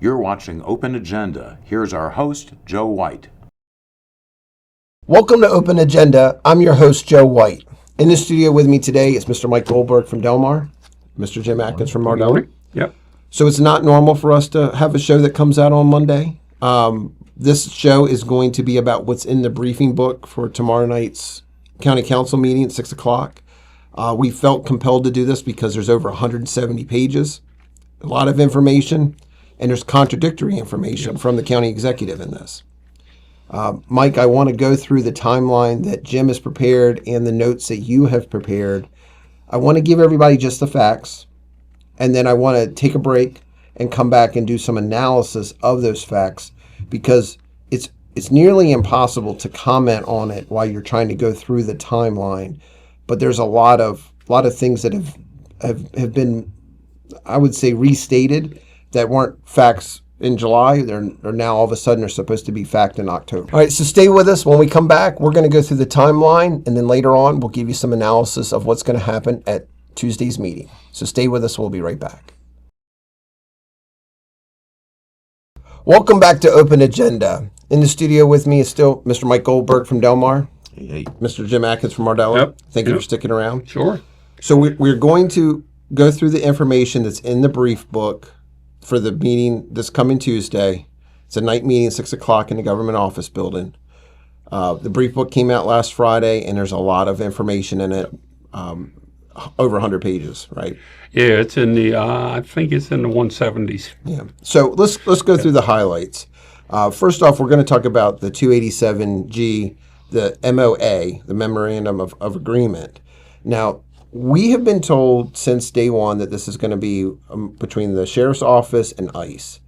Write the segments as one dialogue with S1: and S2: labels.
S1: You're watching Open Agenda. Here's our host, Joe White.
S2: Welcome to Open Agenda. I'm your host, Joe White. In the studio with me today is Mr. Mike Goldberg from Delmar, Mr. Jim Atkins from Mardella.
S3: Yep.
S2: So it's not normal for us to have a show that comes out on Monday. This show is going to be about what's in the briefing book for tomorrow night's county council meeting at 6 o'clock. We felt compelled to do this because there's over 170 pages, a lot of information, and there's contradictory information from the county executive in this. Mike, I want to go through the timeline that Jim has prepared and the notes that you have prepared. I want to give everybody just the facts, and then I want to take a break and come back and do some analysis of those facts, because it's nearly impossible to comment on it while you're trying to go through the timeline. But there's a lot of things that have been, I would say, restated that weren't facts in July. They're now all of a sudden are supposed to be fact in October. All right, so stay with us. When we come back, we're going to go through the timeline, and then later on, we'll give you some analysis of what's going to happen at Tuesday's meeting. So stay with us. We'll be right back. Welcome back to Open Agenda. In the studio with me is still Mr. Mike Goldberg from Delmar, Mr. Jim Atkins from Mardella.
S3: Yep.
S2: Thank you for sticking around.
S3: Sure.
S2: So we're going to go through the information that's in the brief book for the meeting this coming Tuesday. It's a night meeting, 6 o'clock in the government office building. The brief book came out last Friday, and there's a lot of information in it, over 100 pages, right?
S3: Yeah, it's in the, I think it's in the 170s.
S2: Yeah. So let's go through the highlights. First off, we're going to talk about the 287G, the MOA, the Memorandum of Agreement. Now, we have been told since day one that this is going to be between the sheriff's office and ICE.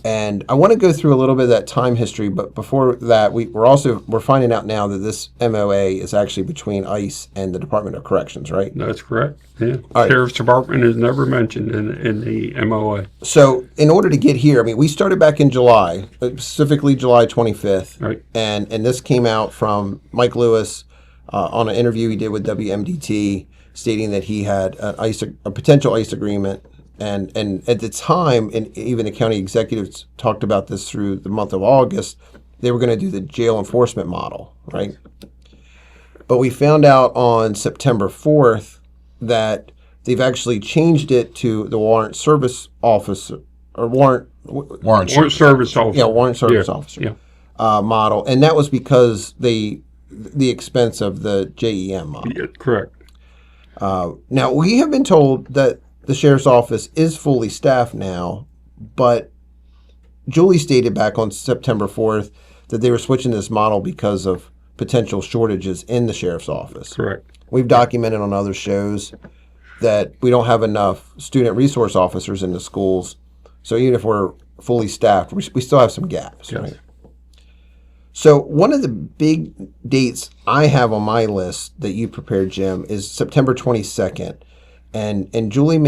S2: And I want to go through a little bit of that time history, but before that, we're finding out now that this MOA is actually between ICE and the Department of Corrections, right?
S3: That's correct. Yeah.
S2: All right.
S3: Sheriff's Department is never mentioned in the MOA.
S2: So in order to get here, I mean, we started back in July, specifically July 25th.
S3: Right.
S2: And this came out from Mike Lewis on an interview he did with WMDT, stating that he had a potential ICE agreement. And at the time, and even the county executives talked about this through the month of August, they were going to do the jail enforcement model, right? But we found out on September 4th that they've actually changed it to the warrant service officer, or warrant
S3: service officer.
S2: Yeah, warrant service officer model. And that was because the expense of the JEM model.
S3: Yeah, correct.
S2: Now, we have been told that the sheriff's office is fully staffed now, but Julie stated back on September 4th that they were switching this model because of potential shortages in the sheriff's office.
S3: Correct.
S2: We've documented on other shows that we don't have enough student resource officers in the schools, so even if we're fully staffed, we still have some gaps,
S3: Yes.
S2: right? So one of the big dates I have on my list that you prepared, Jim, is September 22nd. And Julie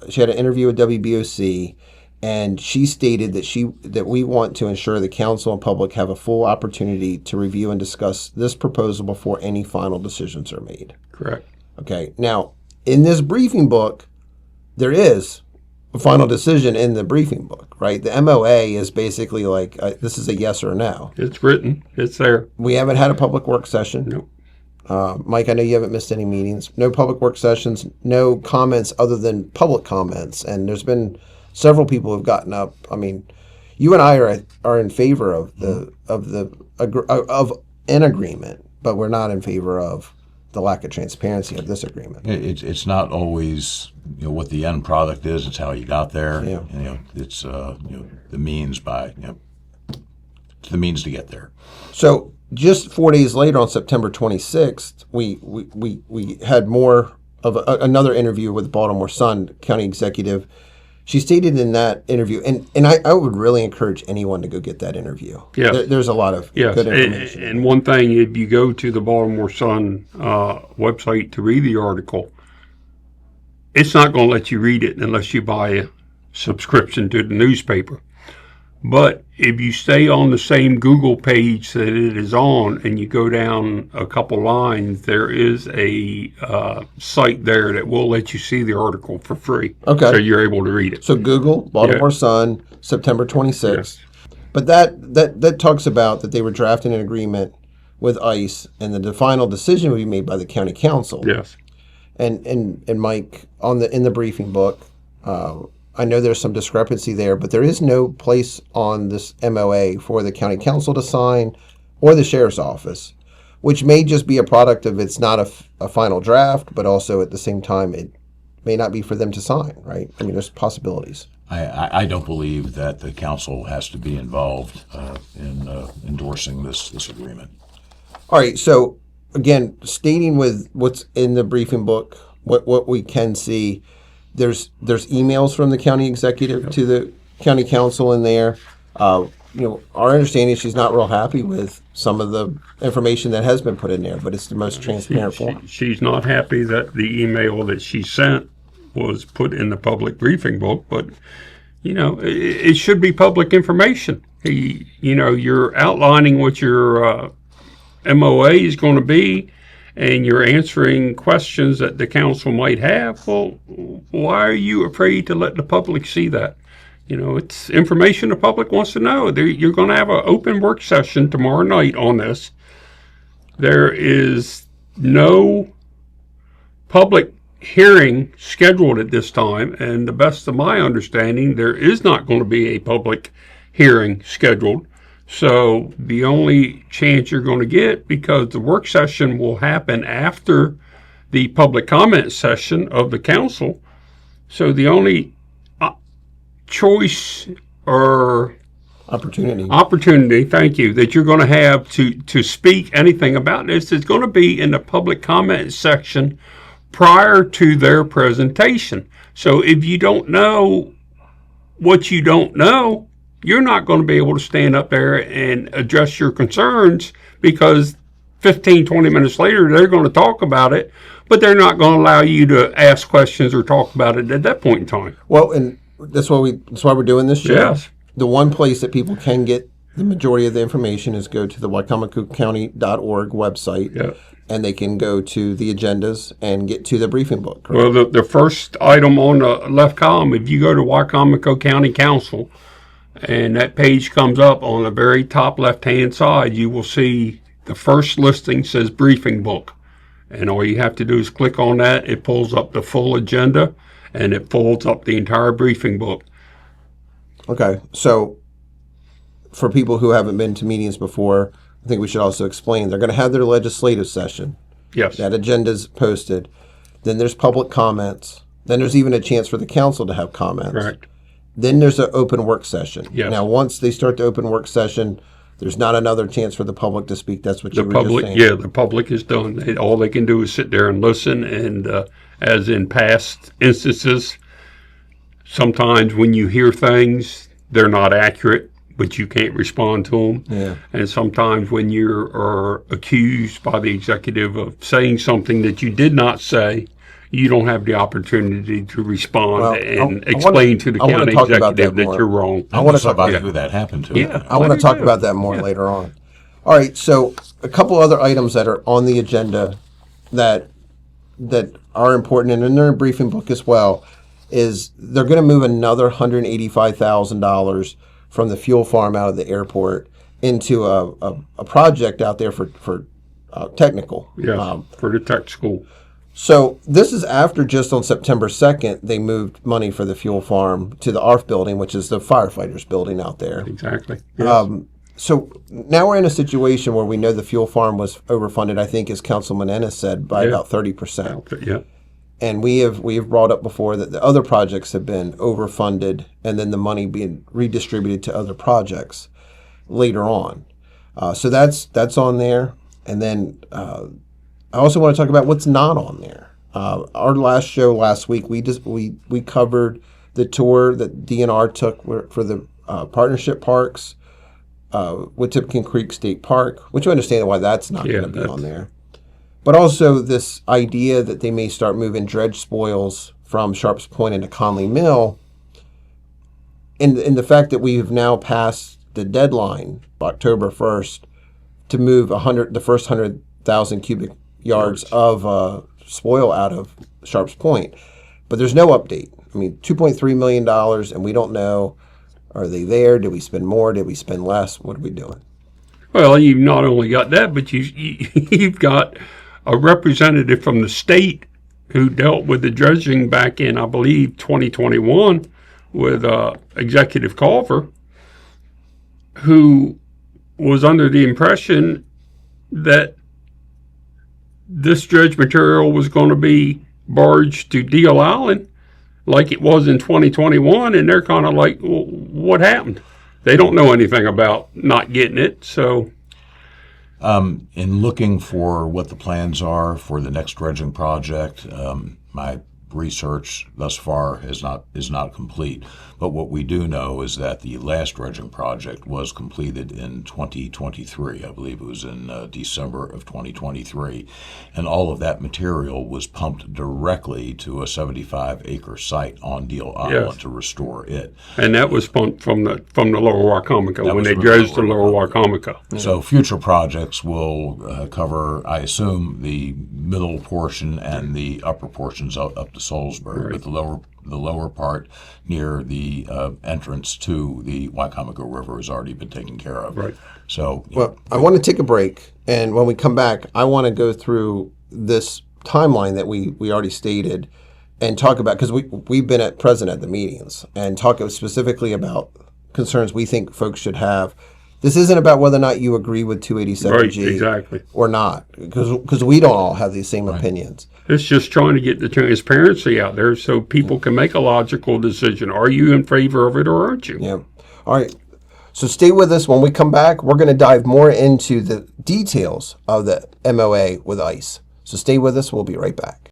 S2: she had an interview with WBOC, and she stated that we want to ensure the council and public have a full opportunity to review and discuss this proposal before any final decisions are made.
S3: Correct.
S2: Okay. Now, in this briefing book, there is a final decision in the briefing book, right? The MOA is basically like, this is a yes or a no.
S3: It's written. It's there.
S2: We haven't had a public work session.
S3: Nope.
S2: Mike, I know you haven't missed any meetings. No public work sessions, no comments other than public comments. And there's been several people who've gotten up. I mean, you and I are in favor of an agreement, but we're not in favor of the lack of transparency of this agreement.
S4: It's not always what the end product is. It's how you got there.
S2: Yeah.
S4: And, it's the means the means to get there.
S2: So just 4 days later, on September 26th, we had more of another interview with the Baltimore Sun county executive. She stated in that interview, and I would really encourage anyone to go get that interview.
S3: Yeah.
S2: There's a lot of good information.
S3: And one thing, if you go to the Baltimore Sun website to read the article, it's not going to let you read it unless you buy a subscription to the newspaper. But if you stay on the same Google page that it is on and you go down a couple lines, there is a site there that will let you see the article for free.
S2: Okay.
S3: So you're able to read it.
S2: So Google, Baltimore Sun, September 26th.
S3: Yes.
S2: But that talks about that they were drafting an agreement with ICE, and the final decision would be made by the county council.
S3: Yes.
S2: And Mike, in the briefing book, I know there's some discrepancy there, but there is no place on this MOA for the county council to sign or the sheriff's office, which may just be a product of it's not a final draft, but also at the same time it may not be for them to sign, right? I mean, there's possibilities.
S4: I don't believe that the council has to be involved in endorsing this agreement.
S2: All right, so again, stating with what's in the briefing book, what we can see, there's emails from the county executive to the county council in there. Our understanding is she's not real happy with some of the information that has been put in there, but it's the most transparent form.
S3: She's not happy that the email that she sent was put in the public briefing book, but it should be public information. You're outlining what your MOA is going to be, and you're answering questions that the council might have. Well, why are you afraid to let the public see that? It's information the public wants to know. You're going to have an open work session tomorrow night on this. There is no public hearing scheduled at this time, and the best of my understanding, there is not going to be a public hearing scheduled. So the only chance you're going to get, because the work session will happen after the public comment session of the council, so the only choice or opportunity, thank you, that you're going to have to speak anything about this is going to be in the public comment section prior to their presentation. So if you don't know what you don't know, you're not going to be able to stand up there and address your concerns, because 15, 20 minutes later, they're going to talk about it, but they're not going to allow you to ask questions or talk about it at that point in time.
S2: Well, and that's why we're doing this show.
S3: Yes.
S2: The one place that people can get the majority of the information is go to the wycomicocounty.org website.
S3: Yep.
S2: And they can go to the agendas and get to the briefing book. Correct?
S3: Well, the first item on the left column, if you go to Wycomico County Council, and that page comes up on the very top left-hand side, you will see the first listing says briefing book. And all you have to do is click on that. It pulls up the full agenda, and it pulls up the entire briefing book.
S2: Okay. So for people who haven't been to meetings before, I think we should also explain they're going to have their legislative session.
S3: Yes.
S2: That agenda's posted. Then there's public comments. Then there's even a chance for the council to have comments.
S3: Correct.
S2: Then there's an open work session.
S3: Yes.
S2: Now, once they start the open work session, there's not another chance for the public to speak. That's what you were just saying.
S3: Yeah, the public is done. All they can do is sit there and listen. And as in past instances, sometimes when you hear things, they're not accurate, but you can't respond to them.
S2: Yeah.
S3: And sometimes when you are accused by the executive of saying something that you did not say, you don't have the opportunity to respond and explain to the county executive that you're wrong.
S4: I want to talk about who that happened to.
S3: Yeah.
S2: I want to talk about that more later on. All right, so a couple other items that are on the agenda that are important, and in their briefing book as well, is they're going to move another $185,000 from the fuel farm out of the airport into a project out there for technical.
S3: Yes, for the tech school.
S2: So this is after just on September 2nd, they moved money for the fuel farm to the ARF building, which is the firefighters building out there.
S3: Exactly. Yes.
S2: So now we're in a situation where we know the fuel farm was overfunded, I think, as Councilman Ennis said, by about 30%.
S3: Yeah.
S2: And we have brought up before that the other projects have been overfunded, and then the money being redistributed to other projects later on. So that's on there. And then I also want to talk about what's not on there. Our last show last week, we covered the tour that DNR took for the partnership parks with Debunking Creek State Park, which I understand why that's not going to be on there. But also this idea that they may start moving dredge spoils from Sharps Point into Conley Mill, and the fact that we have now passed the deadline, October 1st, to move the first 100,000 cubic yards of spoil out of Sharps Point. But there's no update. I mean, $2.3 million, and we don't know Are they there? Did we spend more? Did we spend less? What are we doing?
S3: Well, you've not only got that, but you've got a representative from the state who dealt with the dredging back in, I believe, 2021 with Executive Culver, who was under the impression that this dredge material was going to be barged to Deal Island like it was in 2021, and they're kind of like, well, what happened? They don't know anything about not getting it, so...
S4: In looking for what the plans are for the next dredging project, my research thus far is not complete. But what we do know is that the last dredging project was completed in 2023. I believe it was in December of 2023. And all of that material was pumped directly to a 75-acre site on Deal Island to restore it.
S3: And that was pumped from the lower Wycomico when they dredged the lower Wycomico.
S4: So future projects will cover, I assume, the middle portion and the upper portions up to Salisbury, but the lower part near the entrance to the Wycomico River has already been taken care of.
S3: Right.
S4: So,
S2: Well, I want to take a break, and when we come back, I want to go through this timeline that we already stated and talk about, because we've been present at the meetings, and talk specifically about concerns we think folks should have. This isn't about whether or not you agree with 287G
S3: Right, exactly.
S2: or not, because we don't all have the same opinions.
S3: It's just trying to get the transparency out there so people can make a logical decision. Are you in favor of it or aren't you?
S2: Yeah. All right. So stay with us. When we come back, we're going to dive more into the details of the MOA with ICE. So stay with us. We'll be right back.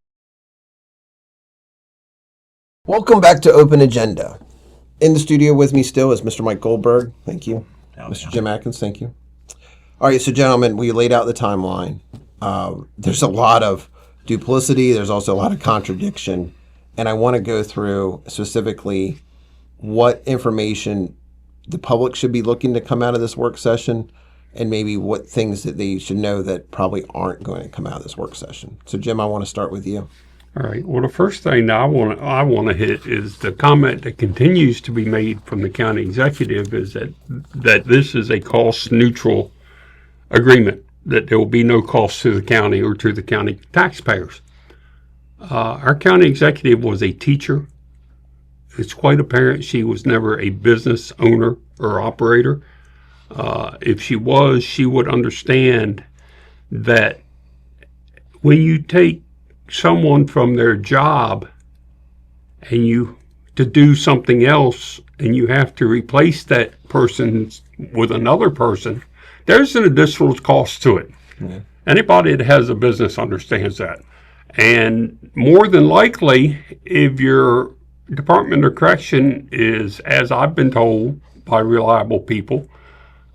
S2: Welcome back to Open Agenda. In the studio with me still is Mr. Mike Goldberg. Thank you. Mr. Jim Atkins. Thank you. All right. So, gentlemen, we laid out the timeline. There's a lot of duplicity. There's also a lot of contradiction. And I want to go through specifically what information the public should be looking to come out of this work session, and maybe what things that they should know that probably aren't going to come out of this work session. So, Jim, I want to start with you.
S3: All right. Well, the first thing I want to hit is the comment that continues to be made from the county executive is that this is a cost neutral agreement, that there will be no cost to the county or to the county taxpayers. Our county executive was a teacher. It's quite apparent she was never a business owner or operator. If she was, she would understand that when you take someone from their job and you to do something else and you have to replace that person with another person, there's an additional cost to it. Mm-hmm. Anybody that has a business understands that. And more than likely, if your Department of Correction is, as I've been told by reliable people,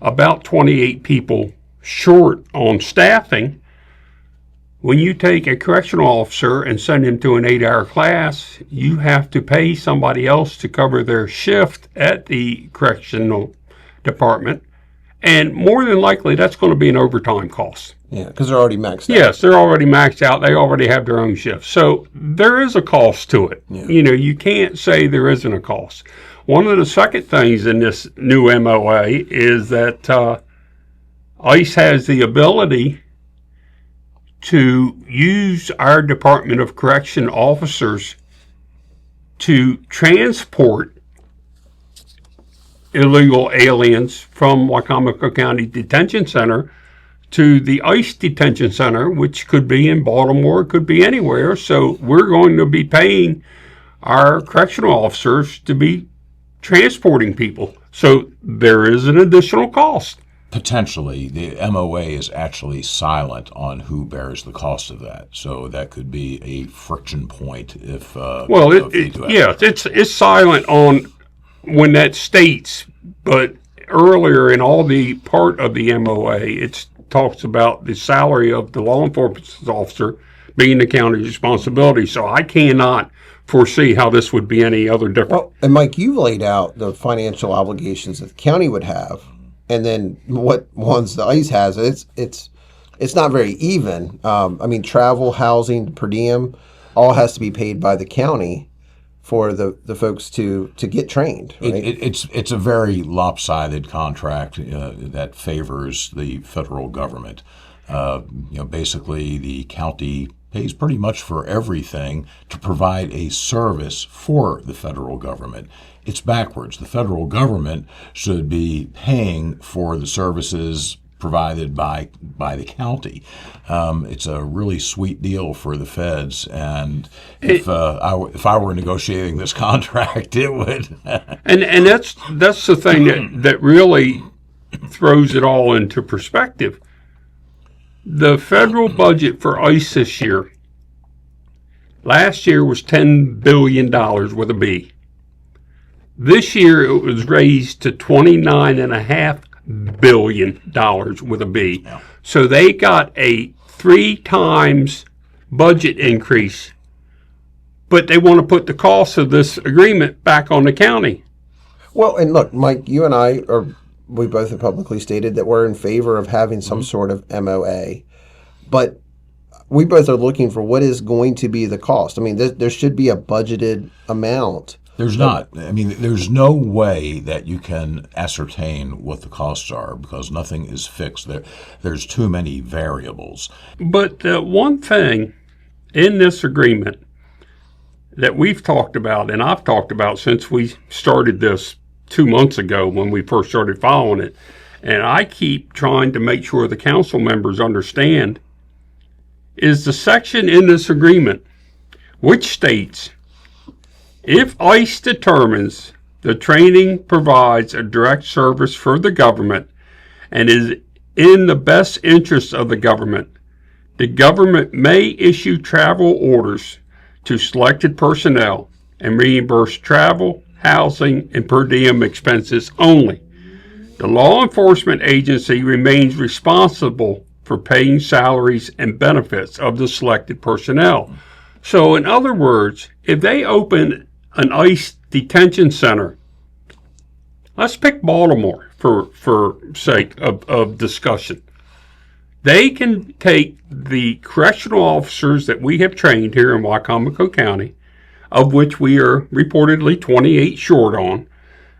S3: about 28 people short on staffing, when you take a correctional officer and send him to an 8-hour class, you have to pay somebody else to cover their shift at the correctional department. And more than likely, that's going to be an overtime cost.
S2: Yeah, because they're already maxed out.
S3: Yes, they're already maxed out. They already have their own shifts. So there is a cost to it. Yeah. You know, you can't say there isn't a cost. One of the second things in this new MOA is that ICE has the ability to use our Department of Correction officers to transport illegal aliens from Wycomico County Detention Center to the ICE Detention Center, which could be in Baltimore, could be anywhere. So we're going to be paying our correctional officers to be transporting people. So there is an additional cost.
S4: Potentially, the MOA is actually silent on who bears the cost of that. So that could be a friction point if
S3: it's silent on when that states, but earlier in all the part of the MOA, it talks about the salary of the law enforcement officer being the county's responsibility. So I cannot foresee how this would be any other different.
S2: Well, and Mike, you laid out the financial obligations that the county would have, and then what ones the ICE has. It's not very even. I mean, travel, housing, per diem, all has to be paid by the county for the folks to get trained, right?
S4: It's a very lopsided contract that favors the federal government. Basically, the county pays pretty much for everything to provide a service for the federal government. It's backwards. The federal government should be paying for the services provided by the county. It's a really sweet deal for the feds, and if I were negotiating this contract, it would.
S3: and that's the thing that really throws it all into perspective. The federal budget for ICE this year, last year was $10 billion with a B. This year it was raised to $29.5 billion with a B.
S4: Yeah.
S3: So they got a 3 times budget increase, but they want to put the cost of this agreement back on the county.
S2: Well, and look, Mike, you and we both have publicly stated that we're in favor of having some sort of MOA, but we both are looking for what is going to be the cost. I mean, there should be a budgeted amount.
S4: There's not. I mean, there's no way that you can ascertain what the costs are because nothing is fixed. There's too many variables.
S3: But one thing in this agreement that we've talked about, and I've talked about since we started this 2 months ago when we first started following it, and I keep trying to make sure the council members understand, is the section in this agreement which states, if ICE determines the training provides a direct service for the government and is in the best interest of the government may issue travel orders to selected personnel and reimburse travel, housing, and per diem expenses only. The law enforcement agency remains responsible for paying salaries and benefits of the selected personnel. So in other words, if they open an ICE detention center, let's pick Baltimore for sake of discussion. They can take the correctional officers that we have trained here in Wicomico County, of which we are reportedly 28 short on,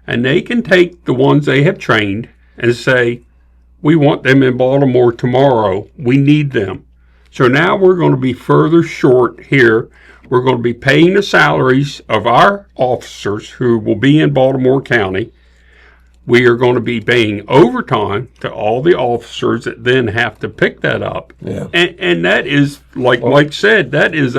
S3: and they can take the ones they have trained and say, we want them in Baltimore tomorrow. We need them. So now we're going to be further short here. We're going to be paying the salaries of our officers who will be in Baltimore County. We are going to be paying overtime to all the officers that then have to pick that up.
S2: Yeah.
S3: And that is, like Mike said, that is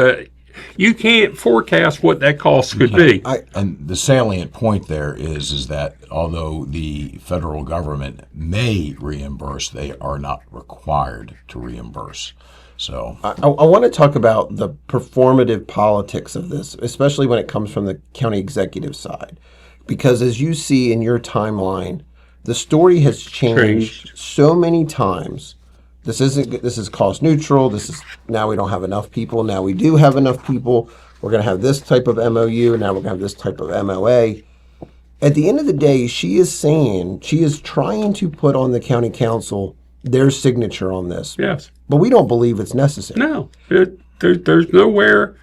S3: you can't forecast what that cost could be.
S4: And the salient point there is that although the federal government may reimburse, they are not required to reimburse. So
S2: I want to talk about the performative politics of this, especially when it comes from the county executive side. Because as you see in your timeline, the story has changed so many times. This is cost neutral. Now we don't have enough people. Now we do have enough people. We're going to have this type of MOU. Now we're going to have this type of MOA. At the end of the day, she is trying to put on the county council their signature on this.
S3: Yes.
S2: But we don't believe it's necessary.
S3: No. There's nowhere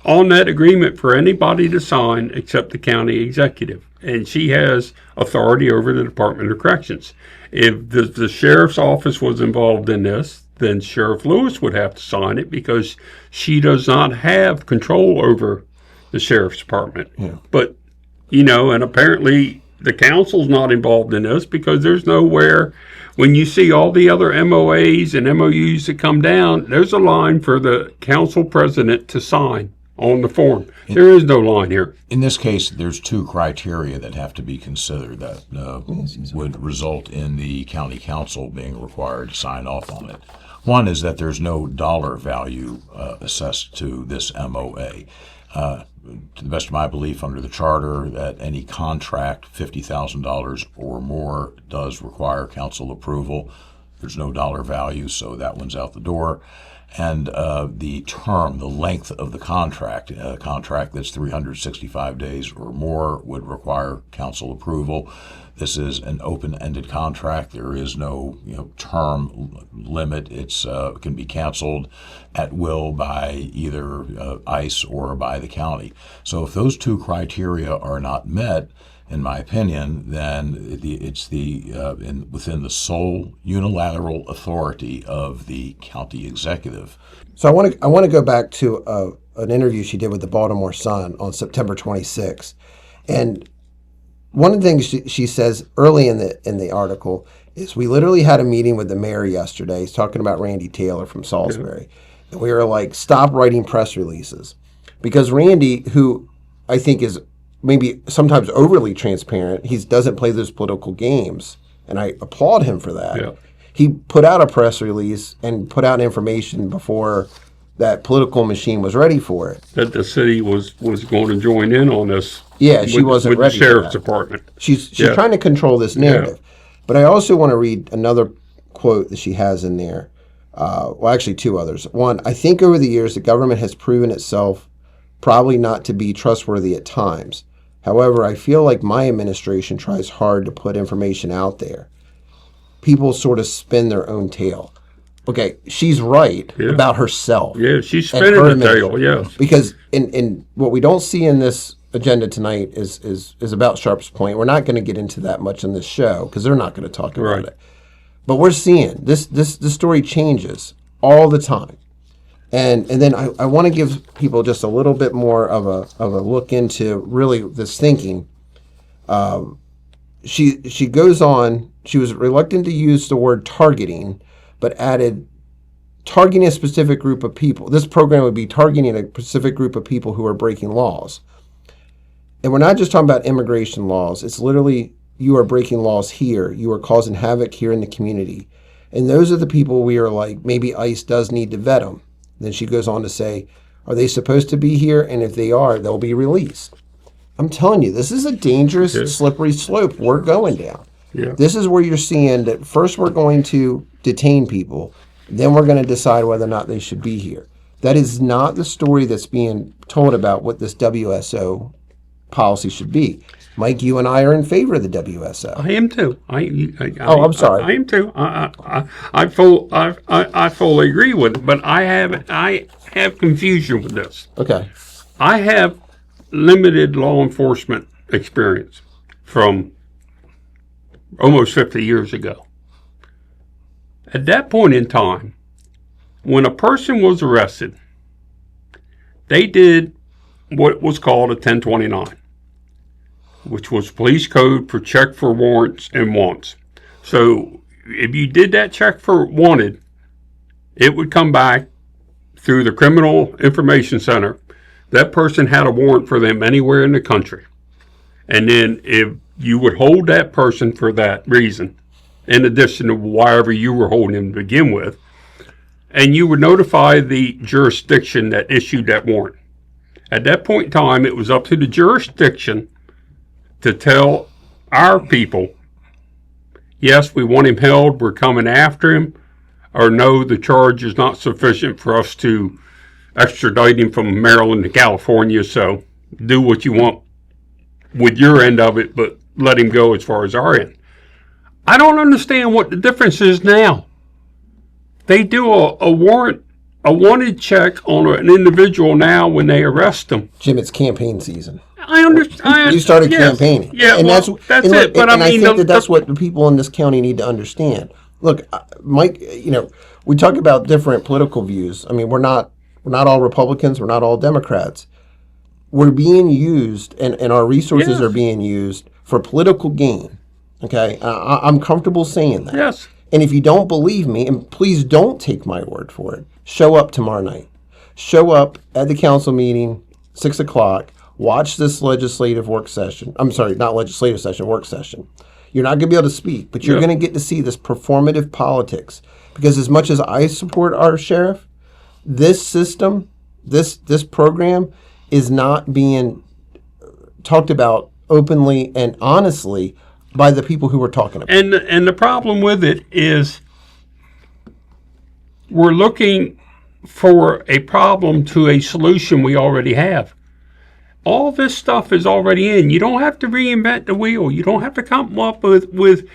S3: on that agreement for anybody to sign except the county executive. And she has authority over the Department of Corrections. If the sheriff's office was involved in this, then Sheriff Lewis would have to sign it because she does not have control over the sheriff's department.
S2: Yeah.
S3: But, and apparently the council's not involved in this because there's nowhere, when you see all the other MOAs and MOUs that come down, there's a line for the council president to sign on the form. There is no line here.
S4: in this case, there's two criteria that have to be considered that would result in the county council being required to sign off on it. One is that there's no dollar value assessed to this MOA. To the best of my belief, under the charter, that any contract $50,000 or more does require council approval. There's no dollar value, so that one's out the door. And the term, the length of the contract, a contract that's 365 days or more would require council approval. This is an open-ended contract. There is no term limit. It's can be canceled at will by either ICE or by the county. So if those two criteria are not met, in my opinion, then it's within the sole unilateral authority of the county executive.
S2: So I want to go back to an interview she did with the Baltimore Sun on September 26th, and one of the things she says early in the article is, we literally had a meeting with the mayor yesterday. He's talking about Randy Taylor from Salisbury, and we were like, stop writing press releases, because Randy, who I think is maybe sometimes overly transparent, he doesn't play those political games, and I applaud him for that.
S3: Yeah.
S2: He put out a press release and put out information before that political machine was ready for it.
S3: That the city was going to join in on this.
S2: Yeah, she wasn't
S3: with
S2: ready
S3: the
S2: for
S3: sheriff's
S2: that.
S3: department.
S2: She's trying to control this narrative. But I also want to read another quote that she has in there. Well, actually two others. One, I think over the years the government has proven itself probably not to be trustworthy at times. However, I feel like my administration tries hard to put information out there. People sort of spin their own tale. Okay, she's right about herself.
S3: Yeah, she's spinning the tale, yes.
S2: Because in what we don't see in this agenda tonight is about Sharp's Point. We're not going to get into that much in this show because they're not going to talk about it. But we're seeing this story changes all the time. And then I want to give people just a little bit more of a look into really this thinking. She goes on. She was reluctant to use the word targeting, but added targeting a specific group of people. This program would be targeting a specific group of people who are breaking laws. And we're not just talking about immigration laws. It's literally, you are breaking laws here. You are causing havoc here in the community. And those are the people we are like, maybe ICE does need to vet them. Then she goes on to say, are they supposed to be here? And if they are, they'll be released. I'm telling you, this is a dangerous, slippery slope we're going down.
S3: Yeah.
S2: This is where you're seeing that first we're going to detain people, then we're going to decide whether or not they should be here. That is not the story that's being told about what this WSO policy should be. Mike, you and I are in favor of the WSO.
S3: I am too.
S2: I'm sorry.
S3: I am too. I fully agree with it, but I have confusion with this.
S2: Okay.
S3: I have limited law enforcement experience from almost 50 years ago. At that point in time, when a person was arrested, they did what was called a 1029, which was police code for check for warrants and wants. So if you did that check for wanted, it would come back through the Criminal Information Center. That person had a warrant for them anywhere in the country. And then if you would hold that person for that reason, in addition to wherever you were holding him to begin with, and you would notify the jurisdiction that issued that warrant. At that point in time, it was up to the jurisdiction to tell our people, yes, we want him held, we're coming after him, or no, the charge is not sufficient for us to extradite him from Maryland to California, so do what you want with your end of it, but let him go as far as our end. I don't understand what the difference is now. They do a wanted check on an individual now when they arrest them.
S2: Jim, it's campaign season.
S3: I understand.
S2: You started campaigning.
S3: Yeah,
S2: and
S3: well, that's it. But
S2: I think that's what the people in this county need to understand. Look, Mike, we talk about different political views. I mean, we're not all Republicans. We're not all Democrats. We're being used, and our resources are being used for political gain. Okay? I'm comfortable saying that.
S3: Yes.
S2: And if you don't believe me, and please don't take my word for it, show up tomorrow night. Show up at the council meeting, 6 o'clock. Watch this legislative work session. I'm sorry, not legislative session, work session. You're not going to be able to speak, but you're going to get to see this performative politics. Because as much as I support our sheriff, this system, this program is not being talked about openly and honestly by the people who we're talking about.
S3: And the problem with it is we're looking for a problem to a solution we already have. All this stuff is already in. You don't have to reinvent the wheel. You don't have to come up with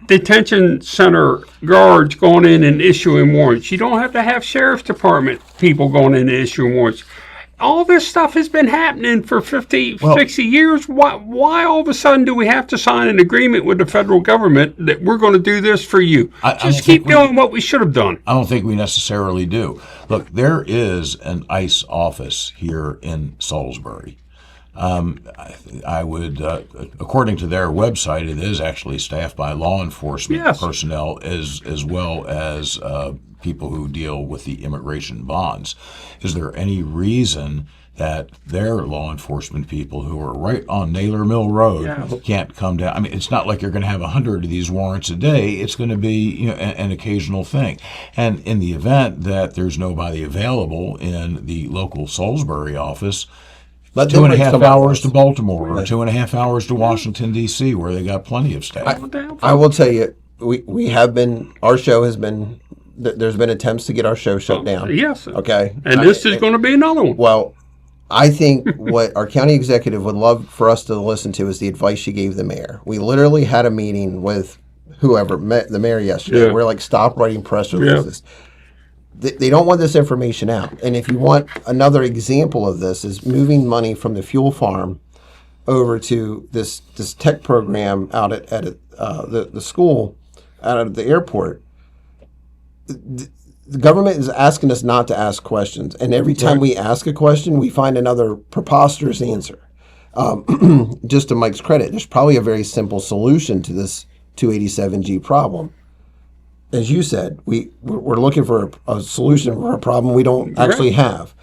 S3: detention center guards going in and issuing warrants. You don't have to have sheriff's department people going in and issuing warrants. All this stuff has been happening for 60 years. Why all of a sudden do we have to sign an agreement with the federal government that we're going to do this for you? Just keep doing what we should have done.
S4: I don't think we necessarily do. Look, there is an ICE office here in Salisbury. I would, according to their website, it is actually staffed by law enforcement personnel as well as people who deal with the immigration bonds. Is there any reason that their law enforcement people who are right on Naylor Mill Road can't come down? I mean, it's not like you're going to have 100 of these warrants a day. It's going to be an occasional thing. And in the event that there's nobody available in the local Salisbury office, 2.5 hours to Baltimore or 2.5 hours to Washington, D.C., where they got plenty of staff.
S2: I will tell you, we have been, our show has been, there's been attempts to get our show shut down.
S3: Yes.
S2: Okay.
S3: And this is going to be another one.
S2: Well, I think what our county executive would love for us to listen to is the advice she gave the mayor. We literally had a meeting with whoever, the mayor yesterday. We're like, stop writing press releases. They don't want this information out. And if you want another example of this, is moving money from the fuel farm over to this tech program out at the school out of the airport. The government is asking us not to ask questions, and every time we ask a question, we find another preposterous answer. Just to Mike's credit, there's probably a very simple solution to this 287G problem. As you said, we're looking for a solution for a problem we don't actually have.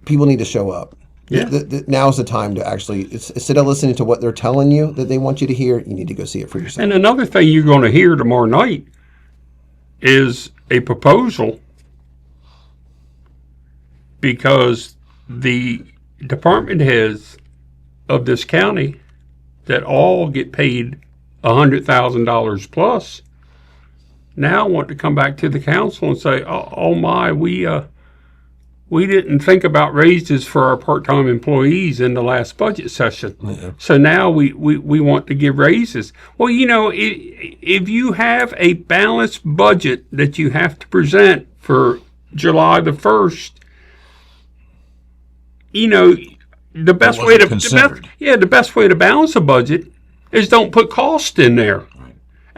S2: People need to show up.
S3: Yeah.
S2: Now's the time to actually, instead of listening to what they're telling you that they want you to hear, you need to go see it for yourself.
S3: And another thing you're going to hear tomorrow night is a proposal, because the department heads of this county that all get paid $100,000 plus now want to come back to the council and say, oh my, we didn't think about raises for our part-time employees in the last budget session. Yeah. So now we want to give raises. Well, if you have a balanced budget that you have to present for July the 1st, the best way to balance a budget is don't put cost in there.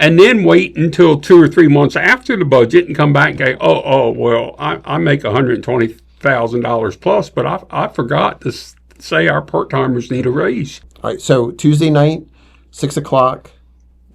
S3: And then wait until 2 or 3 months after the budget and come back and go, well, I make $120,000 plus, but I forgot to say our part-timers need a raise.
S2: All right, so Tuesday night, 6 o'clock,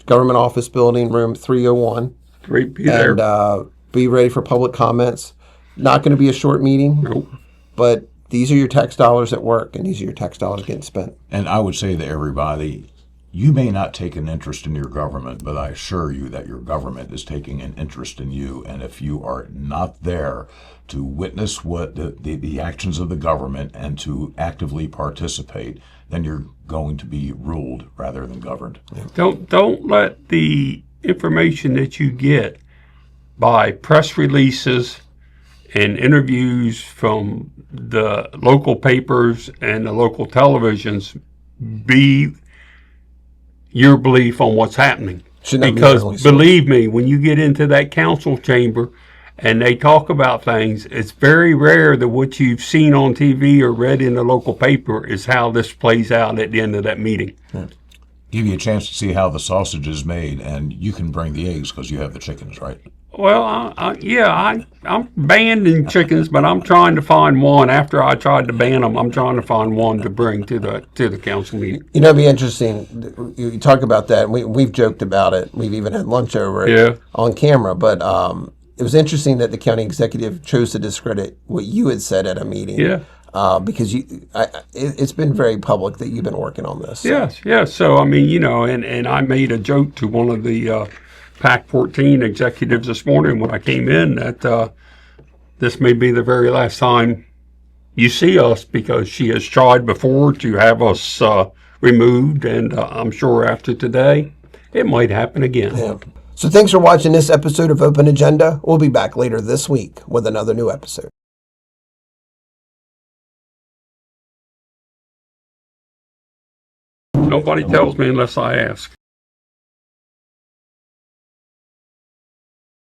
S2: government office building, room 301.
S3: Great, be there.
S2: And be ready for public comments. Not going to be a short meeting.
S3: Nope.
S2: But these are your tax dollars at work, and these are your tax dollars getting spent.
S4: And I would say to everybody, you may not take an interest in your government, but I assure you that your government is taking an interest in you. And if you are not there to witness what the actions of the government and to actively participate, then you're going to be ruled rather than governed.
S3: Don't let the information that you get by press releases and interviews from the local papers and the local televisions be your belief on what's happening. Because believe me, when you get into that council chamber and they talk about things, it's very rare that what you've seen on TV or read in the local paper is how this plays out at the end of that meeting.
S4: Yeah. Give you a chance to see how the sausage is made, and you can bring the eggs because you have the chickens, right?
S3: Well, I'm banning chickens, but I'm trying to find one. After I tried to ban them, I'm trying to find one to bring to the council meeting.
S2: It'd be interesting. You talk about that. We've joked about it. We've even had lunch over it on camera. But it was interesting that the county executive chose to discredit what you had said at a meeting.
S3: Yeah.
S2: Because it's been very public that you've been working on this. So.
S3: Yes. So I mean, and I made a joke to one of the PAC 14 executives this morning when I came in that this may be the very last time you see us, because she has tried before to have us removed, and I'm sure after today it might happen again.
S2: Yeah. So thanks for watching this episode of Open Agenda. We'll be back later this week with another new episode.
S3: Nobody tells me unless I ask.